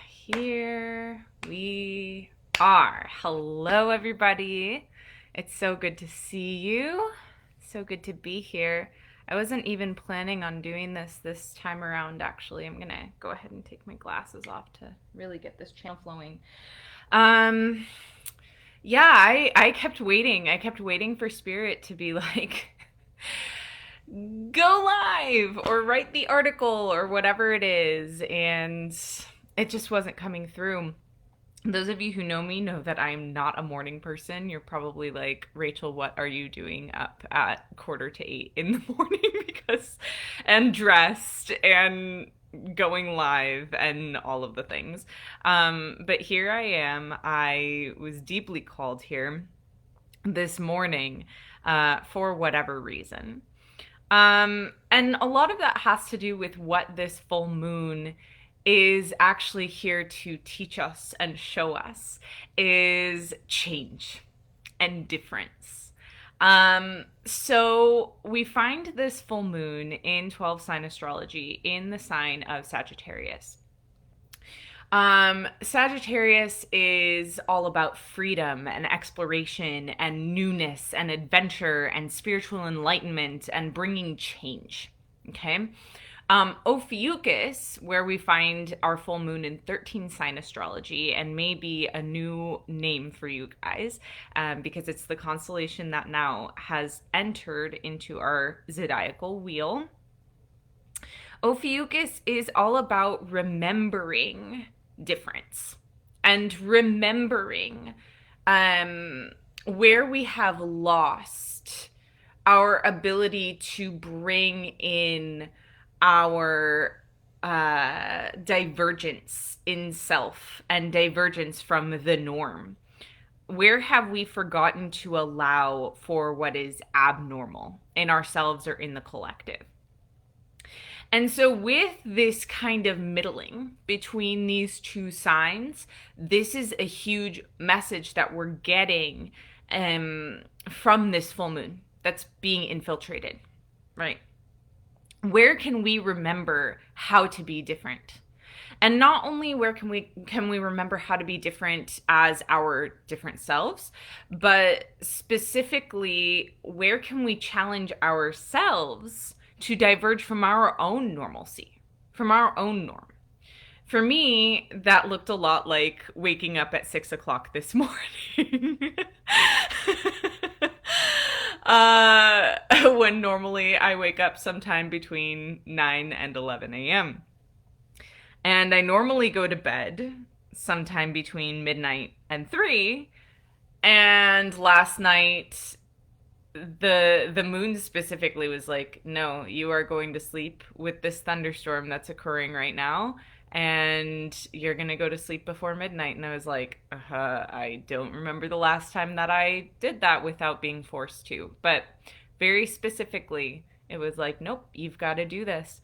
Here we are. Hello, everybody. It's so good to see you. So good to be here. I wasn't even planning on doing this time around, actually. I'm going to go ahead and take my glasses off to really get this channel flowing. Um, yeah, I kept waiting. I kept waiting for Spirit to be like, go live or write the article or whatever it is. And it just wasn't coming through. Those of you who know me know that I'm not a morning person. You're probably like, Rachel, what are you doing up at 7:45 in the morning? And dressed and going live and all of the things. But here I am. I was deeply called here this morning for whatever reason. And a lot of that has to do with what this full moon is actually here to teach us and show us is change and difference. So we find this full moon in 12 sign astrology in the sign of Sagittarius. Sagittarius is all about freedom and exploration and newness and adventure and spiritual enlightenment and bringing change. Okay. Ophiuchus, where we find our full moon in 13 sign astrology, and maybe a new name for you guys, because it's the constellation that now has entered into our zodiacal wheel. Ophiuchus is all about remembering difference and remembering where we have lost our ability to bring in our divergence in self and divergence from the norm. Where have we forgotten to allow for what is abnormal in ourselves or in the collective? And so, with this kind of middling between these two signs, this is a huge message that we're getting from this full moon that's being infiltrated, right? Where can we remember how to be different? And not only where can we remember how to be different as our different selves, but specifically where can we challenge ourselves to diverge from our own normalcy, from our own norm? For me, that looked a lot like waking up at 6 o'clock this morning. When normally I wake up sometime between 9 and 11 a.m. And I normally go to bed sometime between midnight and 3. And last night, the moon specifically was like, no, you are going to sleep with this thunderstorm that's occurring right now, and you're gonna go to sleep before midnight. And I was like, I don't remember the last time that I did that without being forced to. But very specifically, it was like, nope, you've got to do this.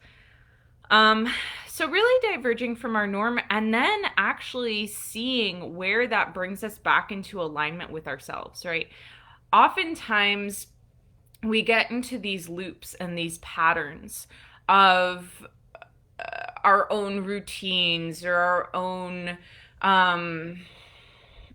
So really diverging from our norm and then actually seeing where that brings us back into alignment with ourselves, right? Oftentimes we get into these loops and these patterns of our own routines or our own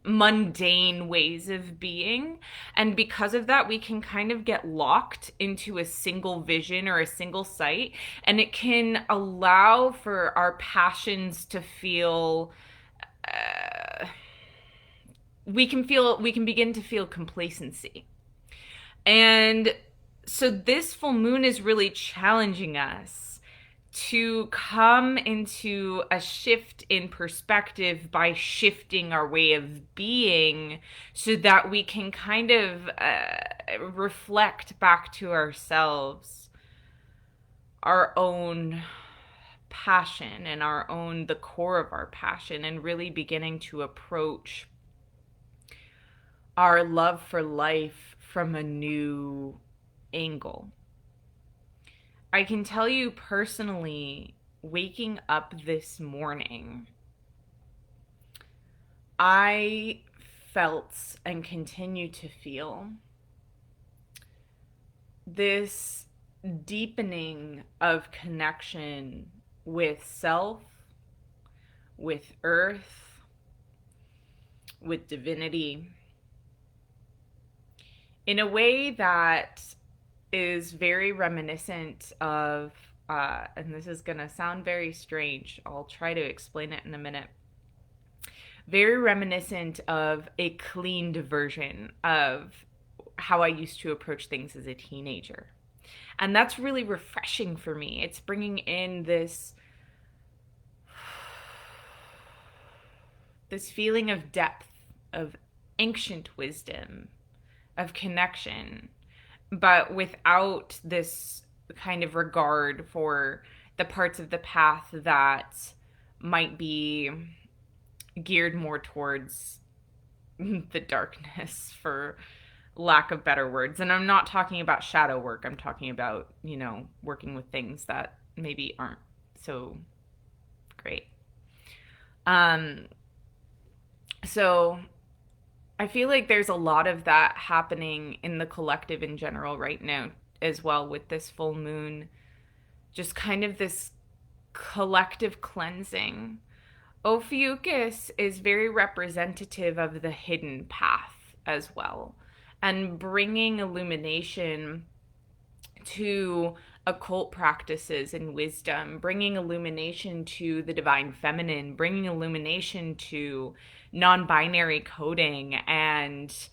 mundane ways of being. And because of that, we can kind of get locked into a single vision or a single sight. And it can allow for our passions to feel, we can begin to feel complacency. And so this full moon is really challenging us to come into a shift in perspective by shifting our way of being so that we can kind of reflect back to ourselves our own passion and the core of our passion, and really beginning to approach our love for life from a new angle. I can tell you personally, waking up this morning, I felt and continue to feel this deepening of connection with self, with earth, with divinity, in a way that is very reminiscent of, and this is going to sound very strange, I'll try to explain it in a minute. Very reminiscent of a cleaned version of how I used to approach things as a teenager. And that's really refreshing for me. It's bringing in this feeling of depth, of ancient wisdom, of connection, but without this kind of regard for the parts of the path that might be geared more towards the darkness, for lack of better words. And I'm not talking about shadow work. I'm talking about, working with things that maybe aren't so great. So I feel like there's a lot of that happening in the collective in general right now as well, with this full moon. Just kind of this collective cleansing. Ophiuchus is very representative of the hidden path as well, and bringing illumination to occult practices and wisdom, bringing illumination to the divine feminine, bringing illumination to non-binary coding, and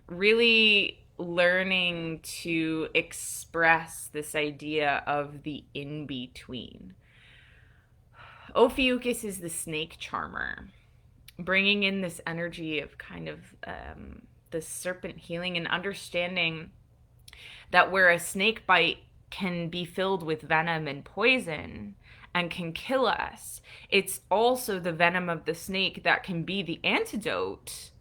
really learning to express this idea of the in-between. Ophiuchus is the snake charmer, bringing in this energy of kind of the serpent healing, and understanding that where a snake bite can be filled with venom and poison and can kill us, it's also the venom of the snake that can be the antidote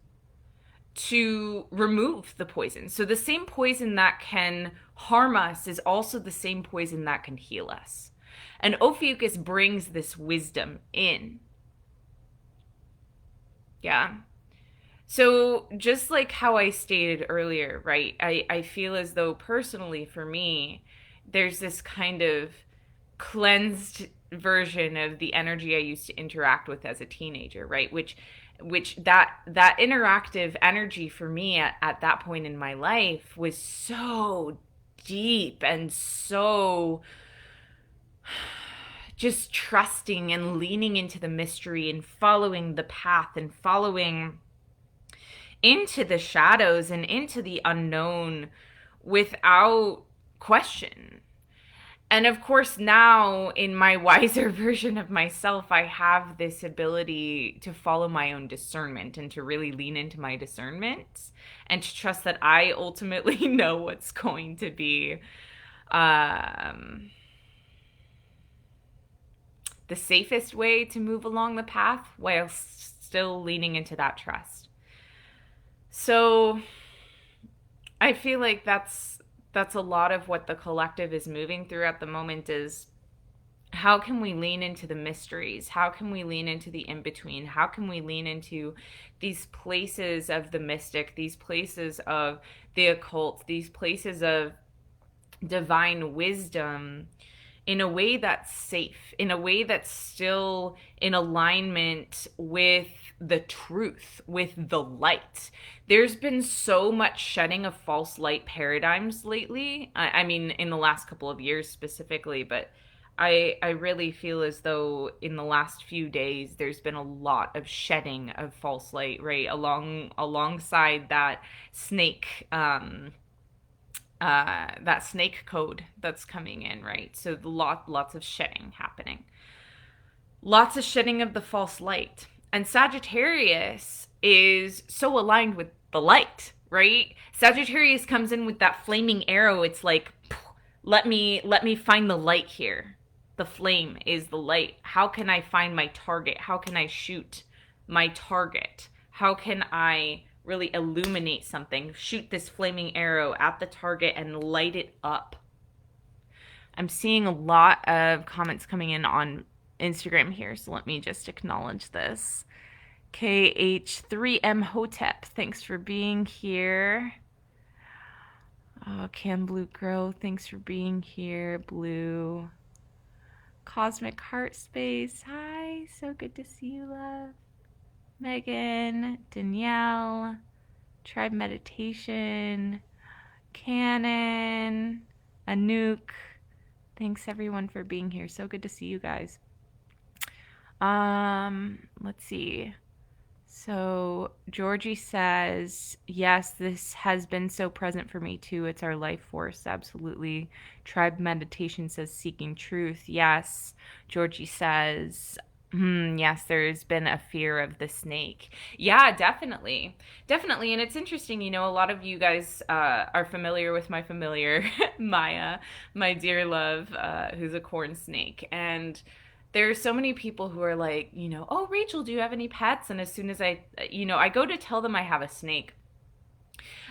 to remove the poison. So the same poison that can harm us is also the same poison that can heal us. And Ophiuchus brings this wisdom in. Yeah. So just like how I stated earlier, right? I feel as though personally for me, there's this kind of cleansed version of the energy I used to interact with as a teenager, right? Which that interactive energy for me at that point in my life was so deep and so just trusting and leaning into the mystery and following the path and following into the shadows and into the unknown without question. And of course, now in my wiser version of myself, I have this ability to follow my own discernment and to really lean into my discernment and to trust that I ultimately know what's going to be the safest way to move along the path while still leaning into that trust. So I feel like that's a lot of what the collective is moving through at the moment, is how can we lean into the mysteries? How can we lean into the in-between? How can we lean into these places of the mystic, these places of the occult, these places of divine wisdom in a way that's safe, in a way that's still in alignment with the truth, with the light. There's been so much shedding of false light paradigms lately. I mean, in the last couple of years specifically, but I really feel as though in the last few days there's been a lot of shedding of false light, right? Alongside that snake code that's coming in, right? So lots of shedding happening. Lots of shedding of the false light. And Sagittarius is so aligned with the light, right? Sagittarius comes in with that flaming arrow. It's like, let me find the light here. The flame is the light. How can I find my target? How can I shoot my target? How can I really illuminate something, shoot this flaming arrow at the target and light it up? I'm seeing a lot of comments coming in on Instagram here, so let me just acknowledge this. KH3M Hotep, thanks for being here. Oh, Can Blue Grow, thanks for being here, Blue. Cosmic Heart Space, hi, so good to see you, love. Megan, Danielle, Tribe Meditation, Cannon, Anouk. Thanks everyone for being here. So good to see you guys. Let's see. So Georgie says, yes, this has been so present for me too. It's our life force. Absolutely. Tribe Meditation says seeking truth. Yes. Georgie says, yes, there's been a fear of the snake. Yeah, definitely. Definitely. And it's interesting, you know, a lot of you guys are familiar with my familiar, Maya, my dear love, who's a corn snake. And there's so many people who are like, you know, oh, Rachel, do you have any pets? And as soon as I go to tell them I have a snake.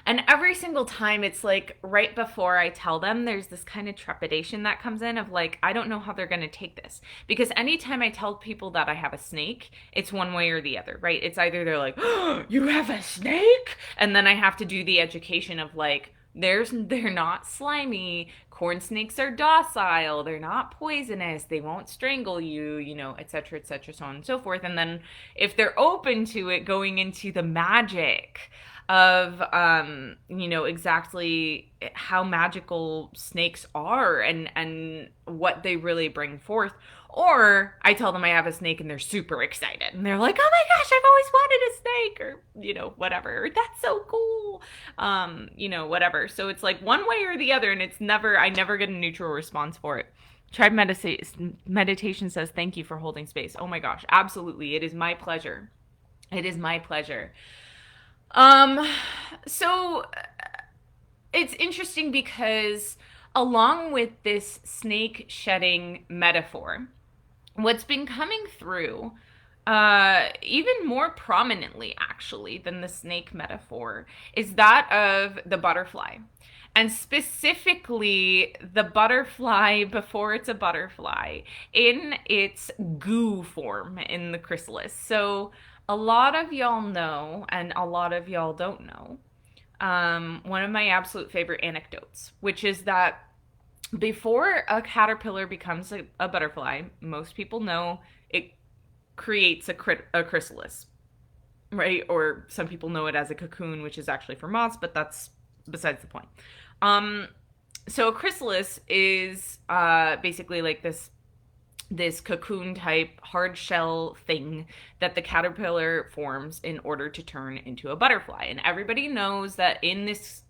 And every single time it's like right before I tell them, there's this kind of trepidation that comes in of like, I don't know how they're going to take this. Because anytime I tell people that I have a snake, it's one way or the other, right? It's either they're like, oh, you have a snake? And then I have to do the education of like, they're not slimy. Corn snakes are docile. They're not poisonous. They won't strangle you, you know, et cetera, so on and so forth. And then if they're open to it, going into the magic of you know, exactly how magical snakes are and what they really bring forth. Or I tell them I have a snake and they're super excited and they're like, oh my gosh, I've always wanted a snake, or you know, whatever, or, that's so cool, you know, whatever. So it's like one way or the other, and I never get a neutral response for it. Tribe Meditation says, thank you for holding space. Oh my gosh, absolutely. It is my pleasure. It is my pleasure. So it's interesting because along with this snake shedding metaphor, what's been coming through, even more prominently actually than the snake metaphor, is that of the butterfly. And specifically the butterfly before it's a butterfly in its goo form in the chrysalis. So a lot of y'all know, and a lot of y'all don't know, one of my absolute favorite anecdotes, which is that before a caterpillar becomes a butterfly, most people know it creates a chrysalis, right? Or some people know it as a cocoon, which is actually for moths, but that's besides the point. So a chrysalis is basically like this cocoon type hard shell thing that the caterpillar forms in order to turn into a butterfly. And everybody knows that in this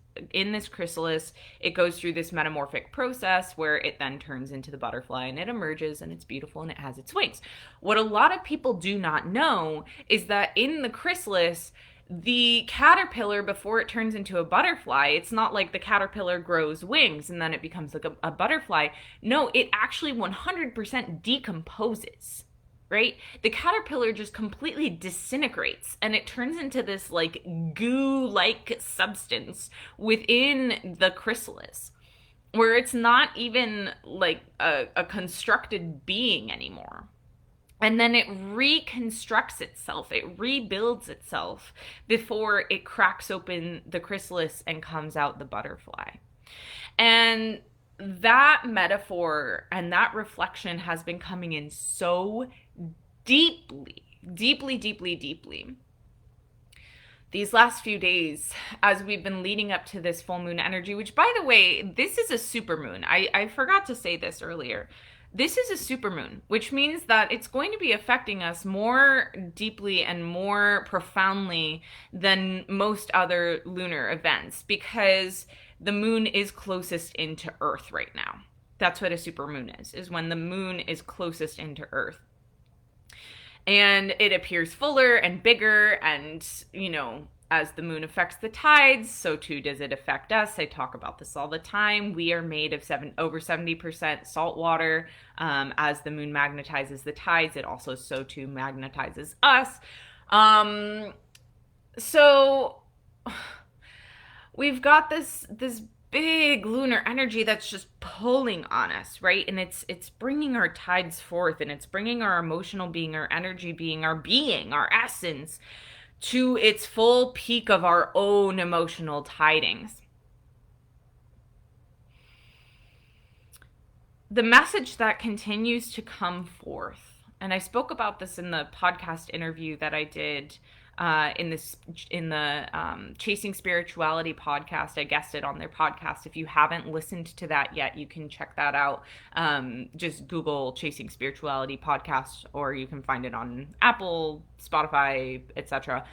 chrysalis, it goes through this metamorphic process where it then turns into the butterfly and it emerges and it's beautiful and it has its wings. What a lot of people do not know is that in the chrysalis, the caterpillar, before it turns into a butterfly, it's not like the caterpillar grows wings and then it becomes like a butterfly. No, it actually 100% decomposes, right? The caterpillar just completely disintegrates and it turns into this like goo-like substance within the chrysalis, where it's not even like a constructed being anymore. And then it reconstructs itself, it rebuilds itself before it cracks open the chrysalis and comes out the butterfly. And that metaphor and that reflection has been coming in so deeply these last few days as we've been leading up to this full moon energy, which, by the way, this is a supermoon. I forgot to say this earlier. This is a supermoon, which means that it's going to be affecting us more deeply and more profoundly than most other lunar events, because the moon is closest into Earth right now. That's what a supermoon is when the moon is closest into Earth. And it appears fuller and bigger, and, you know, as the moon affects the tides, so too does it affect us. I talk about this all the time. We are made of over 70% salt water. As the moon magnetizes the tides, it also so too magnetizes us. So we've got this big lunar energy that's just pulling on us, right? And it's bringing our tides forth, and it's bringing our emotional being, our energy being, our essence to its full peak of our own emotional tidings. the message that continues to come forth, and I spoke about this in the podcast interview that I did in the Chasing Spirituality podcast. I guested on their podcast. If you haven't listened to that yet, you can check that out. Just Google Chasing Spirituality podcast, or you can find it on Apple, Spotify, etc.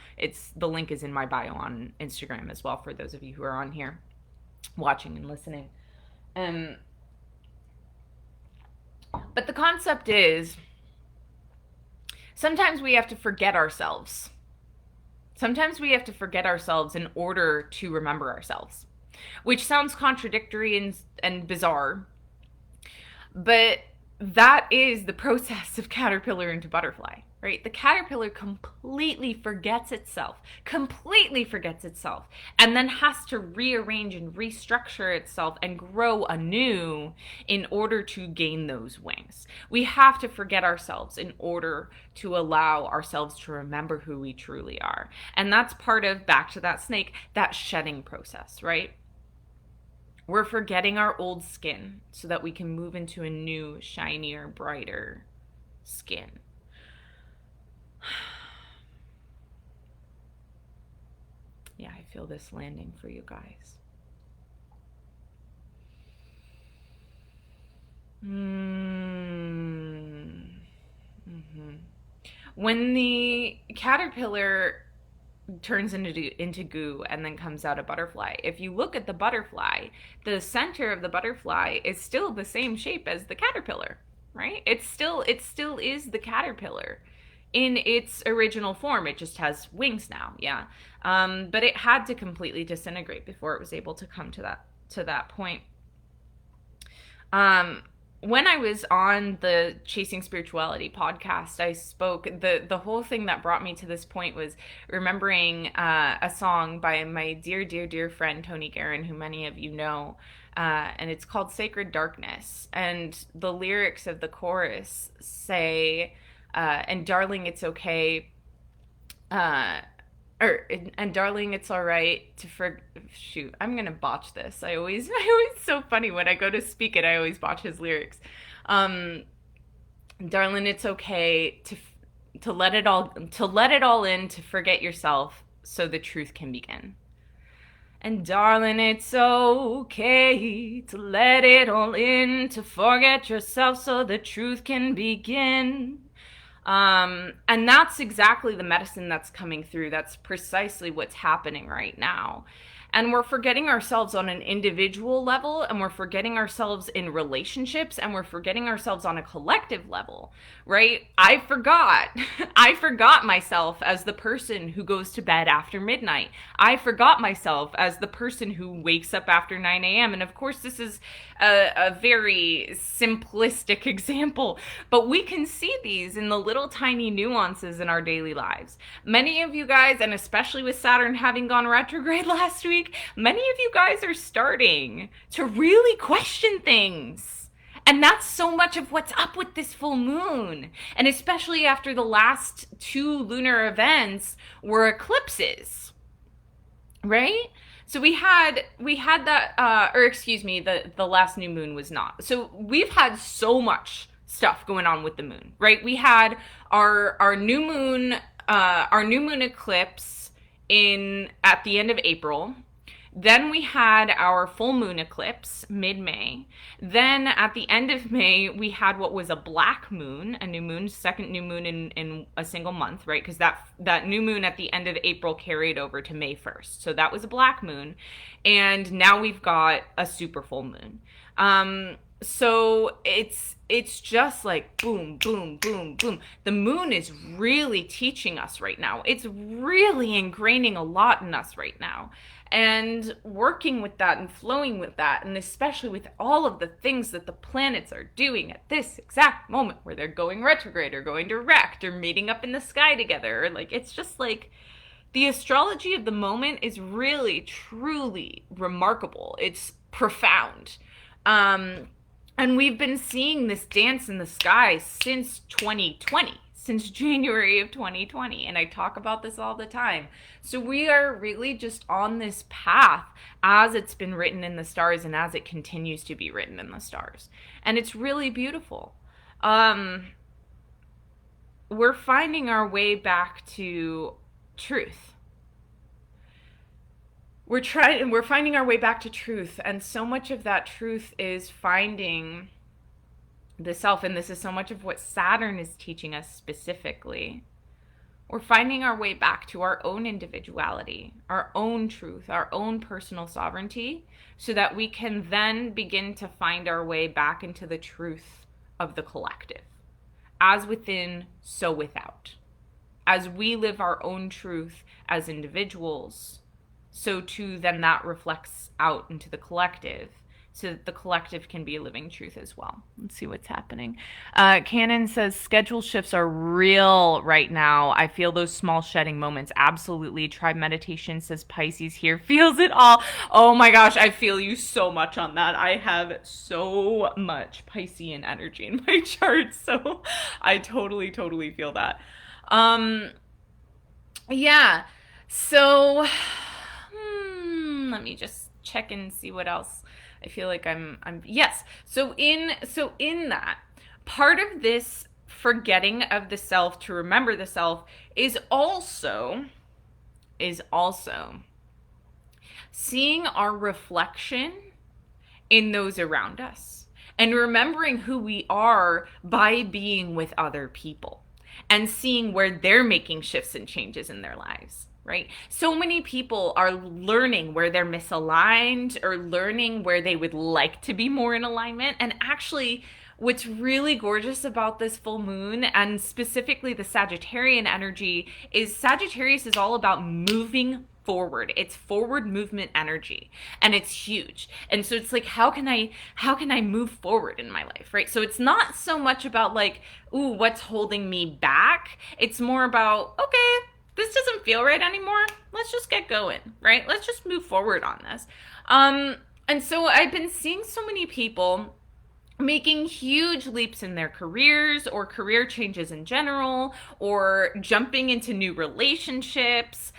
The link is in my bio on Instagram as well for those of you who are on here watching and listening. But the concept is, sometimes we have to forget ourselves. Sometimes we have to forget ourselves in order to remember ourselves, which sounds contradictory and bizarre, but that is the process of caterpillar into butterfly, right? The caterpillar completely forgets itself, and then has to rearrange and restructure itself and grow anew in order to gain those wings. We have to forget ourselves in order to allow ourselves to remember who we truly are. And that's part of, back to that snake, that shedding process, right? We're forgetting our old skin so that we can move into a new, shinier, brighter skin. Yeah, I feel this landing for you guys. When the caterpillar turns into goo and then comes out a butterfly, if you look at the butterfly, the center of the butterfly is still the same shape as the caterpillar, right? It still is the caterpillar in its original form. It just has wings now, yeah. But it had to completely disintegrate before it was able to come to that point. When I was on the Chasing Spirituality podcast, I spoke, the whole thing that brought me to this point was remembering a song by my dear, dear, dear friend Tony Guerin, who many of you know, and it's called Sacred Darkness. And the lyrics of the chorus say, and darling, it's okay, and darling, it's all right to shoot, I'm gonna botch this. I always so funny when I go to speak it, I always botch his lyrics. Darling, it's okay to let it all in, to forget yourself so the truth can begin. And darling, it's okay to let it all in, to forget yourself so the truth can begin. And that's exactly the medicine that's coming through. That's precisely what's happening right now. And we're forgetting ourselves on an individual level, and we're forgetting ourselves in relationships, and we're forgetting ourselves on a collective level, right? I forgot myself as the person who goes to bed after midnight. I forgot myself as the person who wakes up after 9 a.m. And of course, this is a very simplistic example, but we can see these in the little tiny nuances in our daily lives. Many of you guys, and especially with Saturn having gone retrograde last week, many of you guys are starting to really question things. And that's so much of what's up with this full moon. And especially after the last 2 lunar events were eclipses, right? So we had that, or excuse me, the last new moon was not. So we've had so much stuff going on with the moon, right? We had our new moon eclipse at the end of April. Then we had our full moon eclipse mid-May. Then at the end of May, we had what was a black moon, a new moon, second new moon in a single month, right? Because that new moon at the end of April carried over to May 1st. So that was a black moon. And now we've got a super full moon. So it's just like boom, boom, boom, boom. The moon is really teaching us right now. It's really ingraining a lot in us right now. And working with that and flowing with that, and especially with all of the things that the planets are doing at this exact moment, where they're going retrograde or going direct or meeting up in the sky together. Like, it's just like the astrology of the moment is really, truly remarkable. It's profound. And we've been seeing this dance in the sky since 2020, since January of 2020, and I talk about this all the time. So we are really just on this path as it's been written in the stars and as it continues to be written in the stars. And it's really beautiful. We're finding our way back to truth. We're finding our way back to truth, and so much of that truth is finding the self, and this is so much of what Saturn is teaching us specifically. We're finding our way back to our own individuality, our own truth, our own personal sovereignty, so that we can then begin to find our way back into the truth of the collective. As within, so without. As we live our own truth as individuals, so too then that reflects out into the collective, so that the collective can be a living truth as well. Let's see what's happening. Cannon says, schedule shifts are real right now. I feel those small shedding moments. Absolutely. Tribe Meditation says, Pisces here feels it all. Oh my gosh, I feel you so much on that. I have so much Piscean energy in my chart, so I totally feel that. Yeah, so let me just check and see what else. I feel like I'm yes. So in that, part of this forgetting of the self to remember the self is also seeing our reflection in those around us and remembering who we are by being with other people and seeing where they're making shifts and changes in their lives. Right? So many people are learning where they're misaligned or learning where they would like to be more in alignment. And actually, what's really gorgeous about this full moon, and specifically the Sagittarian energy, is Sagittarius is all about moving forward. It's forward movement energy, and it's huge. And so it's like, how can I move forward in my life, right? So it's not so much about like, ooh, what's holding me back? It's more about, okay, this doesn't feel right anymore. Let's just get going, right? Let's just move forward on this. And so I've been seeing so many people making huge leaps in their careers or career changes in general, or jumping into new relationships,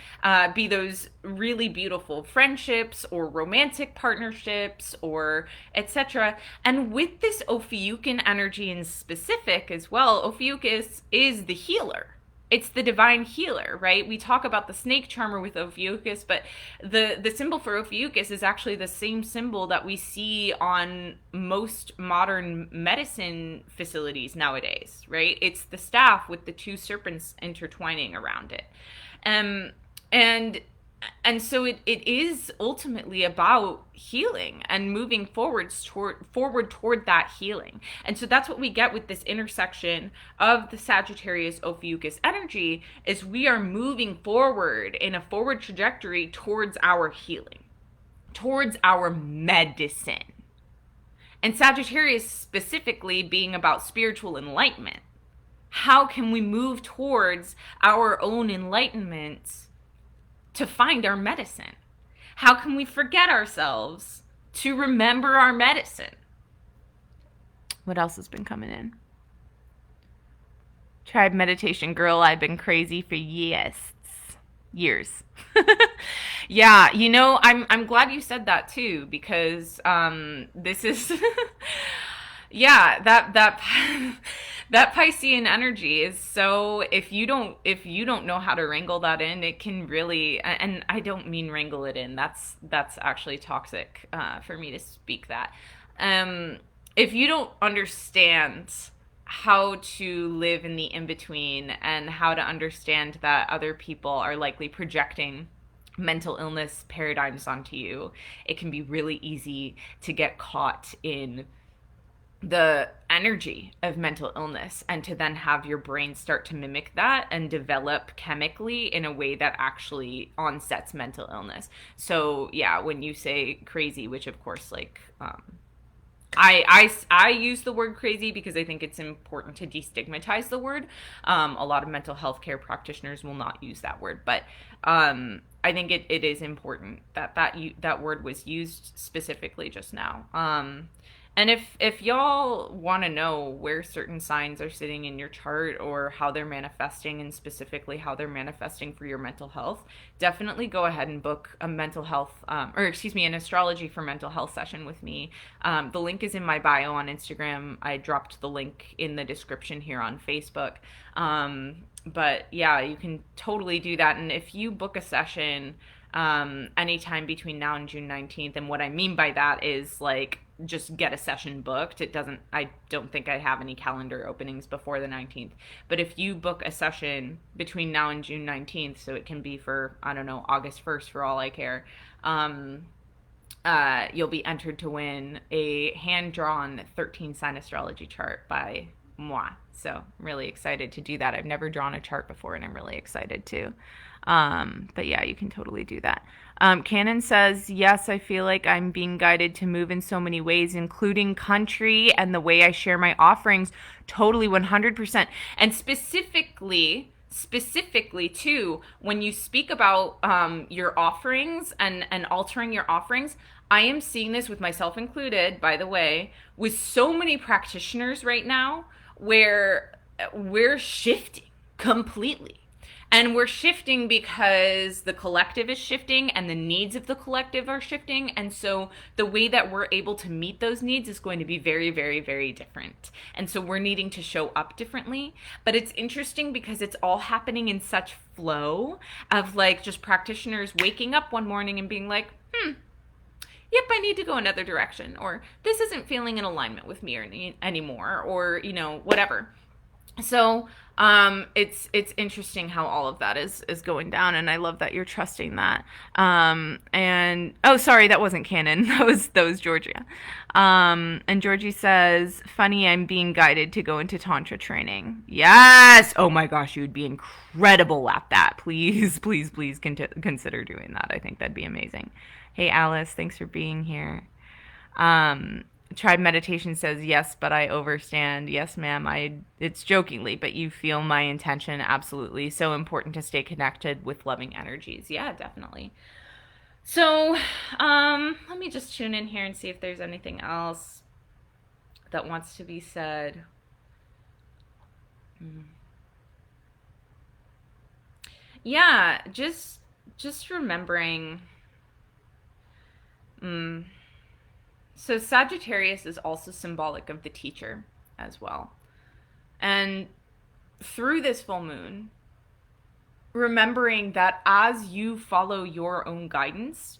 be those really beautiful friendships or romantic partnerships or etc. And with this Ophiuchus energy in specific as well, Ophiuchus is the healer. It's the divine healer, right? We talk about the snake charmer with Ophiuchus, but the symbol for Ophiuchus is actually the same symbol that we see on most modern medicine facilities nowadays, right? It's the staff with the two serpents intertwining around it. And so it is ultimately about healing and moving forward toward that healing. And so that's what we get with this intersection of the Sagittarius Ophiuchus energy, is we are moving forward in a forward trajectory towards our healing, towards our medicine. And Sagittarius specifically being about spiritual enlightenment. How can we move towards our own enlightenment to find our medicine? How can we forget ourselves to remember our medicine? What else has been coming in? Tribe Meditation girl, I've been crazy for years. Yeah, you know, I'm glad you said that too, because this is yeah, that Piscean energy is so, if you don't know how to wrangle that in, it can really, and I don't mean wrangle it in, that's actually toxic for me to speak that. If you don't understand how to live in the in-between and how to understand that other people are likely projecting mental illness paradigms onto you, it can be really easy to get caught in the energy of mental illness and to then have your brain start to mimic that and develop chemically in a way that actually onsets mental illness. So yeah, when you say crazy, which of course, like, I use the word crazy because I think it's important to destigmatize the word. A lot of mental health care practitioners will not use that word, but I think it is important that word was used specifically just now. And if y'all want to know where certain signs are sitting in your chart or how they're manifesting, and specifically how they're manifesting for your mental health, definitely go ahead and book a mental health, or excuse me, an astrology for mental health session with me. The link is in my bio on Instagram. I dropped the link in the description here on Facebook. But yeah, you can totally do that. And if you book a session anytime between now and June 19th, and what I mean by that is like just get a session booked. I don't think I have any calendar openings before the 19th. But if you book a session between now and June 19th, so it can be for, I don't know, August 1st for all I care, you'll be entered to win a hand-drawn 13 sign astrology chart by moi. So I'm really excited to do that. I've never drawn a chart before, and I'm really excited to. But yeah, you can totally do that. Cannon says, yes, I feel like I'm being guided to move in so many ways, including country and the way I share my offerings. Totally 100%. And specifically too, when you speak about your offerings and altering your offerings, I am seeing this, with myself included, by the way, with so many practitioners right now, where we're shifting completely. And we're shifting because the collective is shifting and the needs of the collective are shifting. And so the way that we're able to meet those needs is going to be very, very, very different. And so we're needing to show up differently. But it's interesting because it's all happening in such flow of like just practitioners waking up one morning and being like, yep, I need to go another direction, or this isn't feeling in alignment with me anymore, or, you know, whatever. So it's interesting how all of that is going down, and I love that you're trusting that. And oh, sorry, that wasn't canon. That was Georgia. And Georgie says, funny, I'm being guided to go into tantra training. Yes. Oh my gosh, you would be incredible at that. Please, please, please consider doing that. I think that'd be amazing. Hey Alice, thanks for being here. Tribe Meditation says, yes, but I overstand. Yes, ma'am. It's jokingly, but you feel my intention. Absolutely. So important to stay connected with loving energies. Yeah, definitely. So, let me just tune in here and see if there's anything else that wants to be said. Yeah, just remembering. So Sagittarius is also symbolic of the teacher as well. And through this full moon, remembering that as you follow your own guidance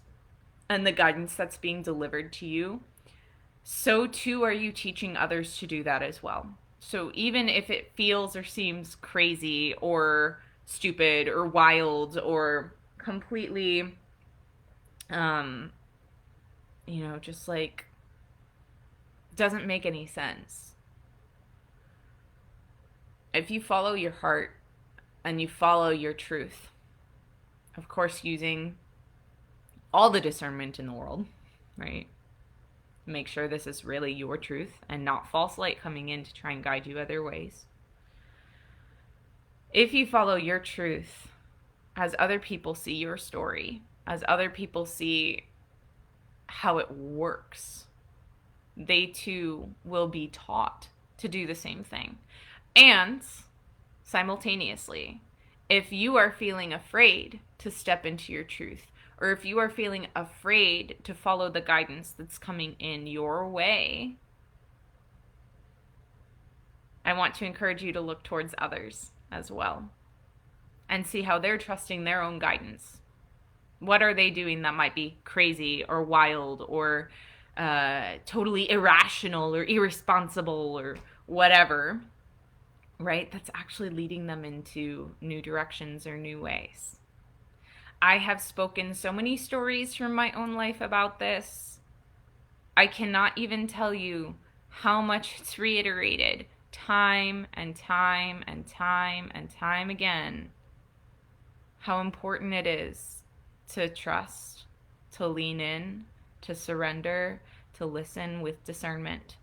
and the guidance that's being delivered to you, so too are you teaching others to do that as well. So even if it feels or seems crazy or stupid or wild or completely, just like doesn't make any sense. If you follow your heart and you follow your truth, of course, using all the discernment in the world, right? Make sure this is really your truth and not false light coming in to try and guide you other ways. If you follow your truth, as other people see your story, as other people see how it works, they too will be taught to do the same thing. And simultaneously, if you are feeling afraid to step into your truth, or if you are feeling afraid to follow the guidance that's coming in your way, I want to encourage you to look towards others as well and see how they're trusting their own guidance. What are they doing that might be crazy or wild or totally irrational or irresponsible or whatever, right? That's actually leading them into new directions or new ways. I have spoken so many stories from my own life about this. I cannot even tell you how much it's reiterated time and time and time and time again, how important it is to trust, to lean in, to surrender, to listen with discernment,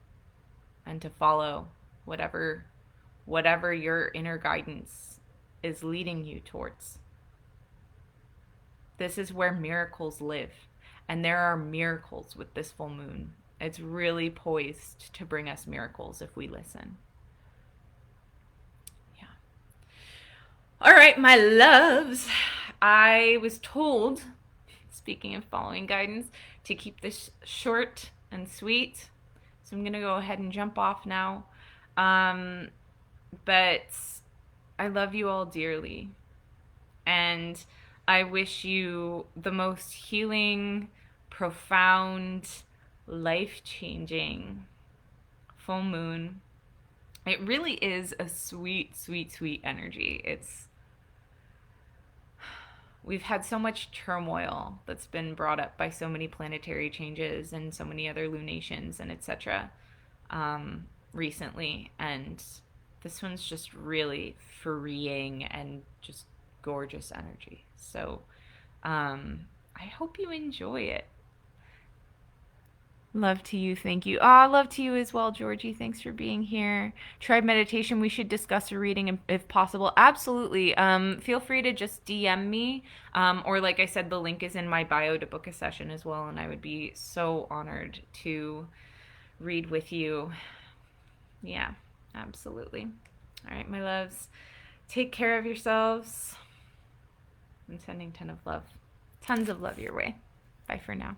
and to follow whatever your inner guidance is leading you towards. This is where miracles live, and there are miracles with this full moon. It's really poised to bring us miracles if we listen. Yeah. All right, my loves. I was told, speaking of following guidance, to keep this short and sweet. So I'm going to go ahead and jump off now. But I love you all dearly. And I wish you the most healing, profound, life-changing full moon. It really is a sweet, sweet, sweet energy. We've had so much turmoil that's been brought up by so many planetary changes and so many other lunations and etc. Recently, and this one's just really freeing and just gorgeous energy. So I hope you enjoy it. Love to you. Thank you. Love to you as well, Georgie. Thanks for being here. Tribe meditation. We should discuss a reading if possible. Absolutely. Feel free to just DM me. Or like I said, the link is in my bio to book a session as well. And I would be so honored to read with you. Yeah, absolutely. All right, my loves. Take care of yourselves. I'm sending tons of love your way. Bye for now.